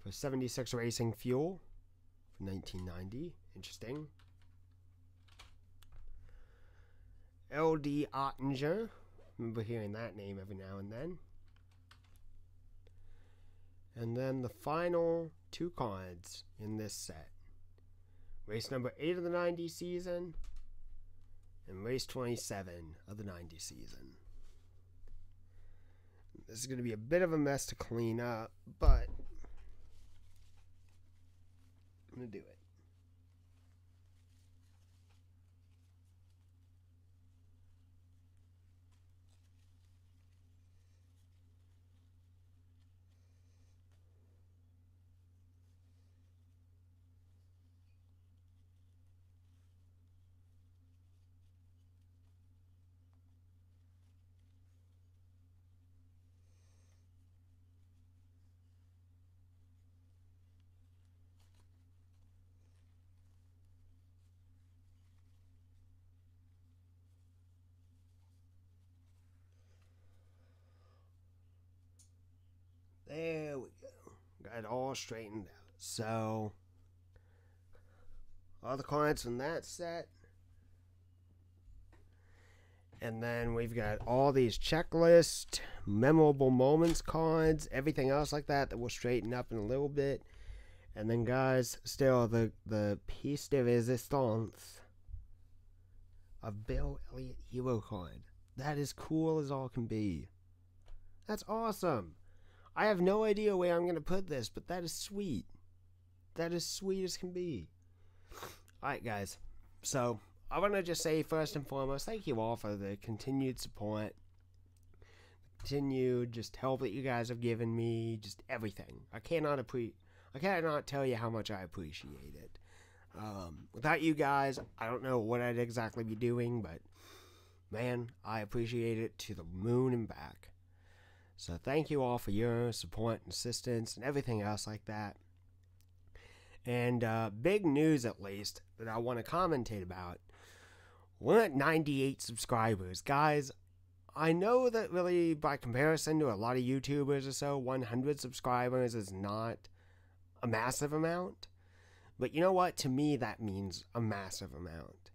For 76 Racing Fuel. For 1990. Interesting. L.D. Ottinger. Remember hearing that name every now and then. And then the final 2 cards in this set. Race number 8 of the 90 season. And race 27 of the 90 season. This is going to be a bit of a mess to clean up, but I'm going to do it. There we go. Got it all straightened out. So, all the cards from that set. And then we've got all these checklist, memorable moments cards, everything else like that we'll straighten up in a little bit. And then, guys, still the piece de resistance of Bill Elliott Hero card. That is cool as all can be. That's awesome. I have no idea where I'm going to put this, but that is sweet. That is sweet as can be. Alright, guys. So, I want to just say, first and foremost, thank you all for the continued support. Continued just help that you guys have given me. Just everything. I cannot tell you how much I appreciate it. Without you guys, I don't know what I'd exactly be doing, but, man, I appreciate it to the moon and back. So thank you all for your support and assistance and everything else like that. And big news, at least, that I want to commentate about. We're at 98 subscribers. Guys, I know that really by comparison to a lot of YouTubers or so, 100 subscribers is not a massive amount. But you know what? To me, that means a massive amount.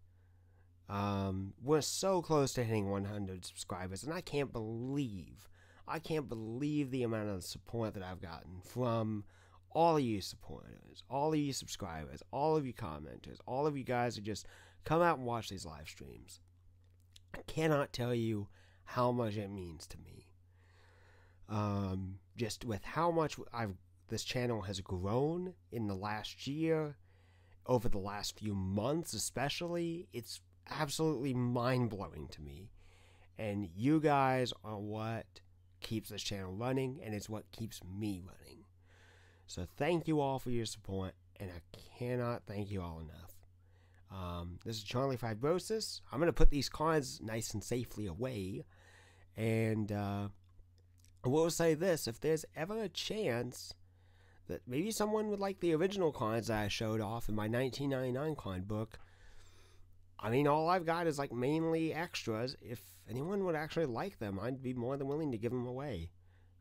We're so close to hitting 100 subscribers, and I can't believe the amount of support that I've gotten from all of you supporters, all of you subscribers, all of you commenters, all of you guys who just come out and watch these live streams. I cannot tell you how much it means to me. Just with how much this channel has grown in the last year, over the last few months especially, it's absolutely mind-blowing to me. And you guys are what keeps this channel running, and it's what keeps me running. So thank you all for your support, and I cannot thank you all enough. This is Charlie Fibrosis. I'm going to put these cards nice and safely away, and I will say this: if there's ever a chance that maybe someone would like the original cards that I showed off in my 1999 card book, I mean, all I've got is like mainly extras. If anyone would actually like them, I'd be more than willing to give them away,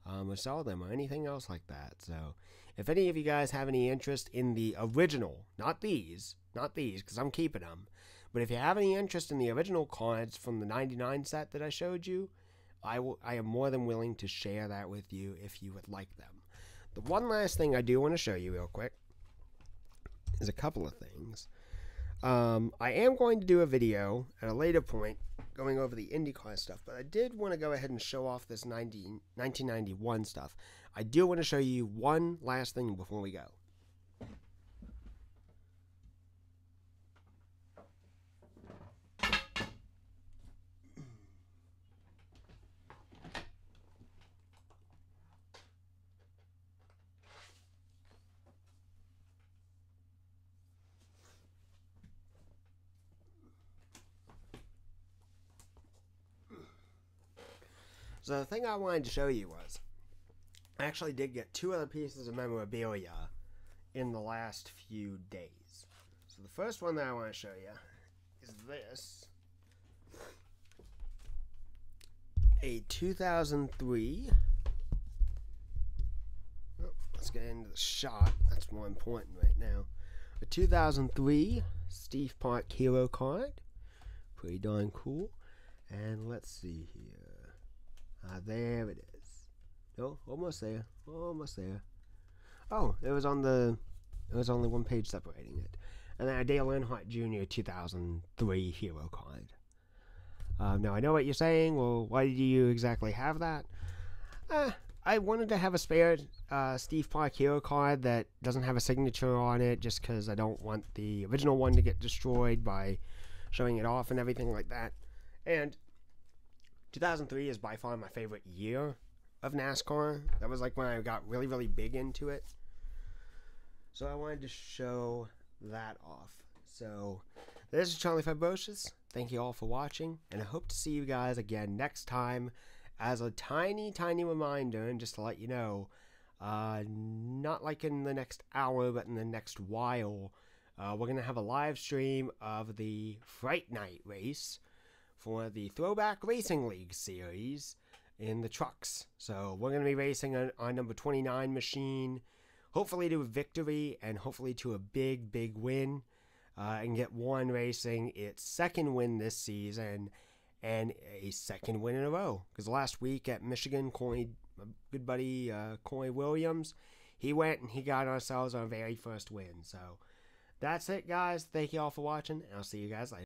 or sell them, or anything else like that. So, if any of you guys have any interest in the original, not these, because I'm keeping them, But if you have any interest in the original cards from the 99 set that I showed you, I am more than willing to share that with you if you would like them. The one last thing I do want to show you real quick is a couple of things. I am going to do a video at a later point going over the IndyCar stuff, but I did want to go ahead and show off this 1991 stuff. I do want to show you one last thing before we go. So the thing I wanted to show you was, I actually did get 2 other pieces of memorabilia in the last few days. So the first one that I want to show you is this. A 2003. Oh, let's get into the shot. That's more important right now. A 2003 Steve Park Hero card. Pretty darn cool. And let's see here. There it is. No, almost there. Almost there. Oh, it was only one page separating it. And then a Dale Earnhardt Jr. 2003 Hero card. Now I know what you're saying. Well, why did you exactly have that? I wanted to have a spare Steve Park Hero card that doesn't have a signature on it, just because I don't want the original one to get destroyed by showing it off and everything like that. And 2003 is by far my favorite year of NASCAR. That was like when I got really, really big into it. So I wanted to show that off. So this is Charlie Fibrocious. Thank you all for watching, and I hope to see you guys again next time. As a tiny, tiny reminder, and just to let you know, not like in the next hour, but in the next while, we're going to have a live stream of the Fright Night race for the Throwback Racing League series in the trucks. So we're going to be racing on number 29 machine, hopefully to a victory and hopefully to a big, big win, and get Warren Racing its second win this season and a second win in a row. Because last week at Michigan, my good buddy Corey Williams, he went and he got ourselves our very first win. So that's it, guys. Thank you all for watching, and I'll see you guys later.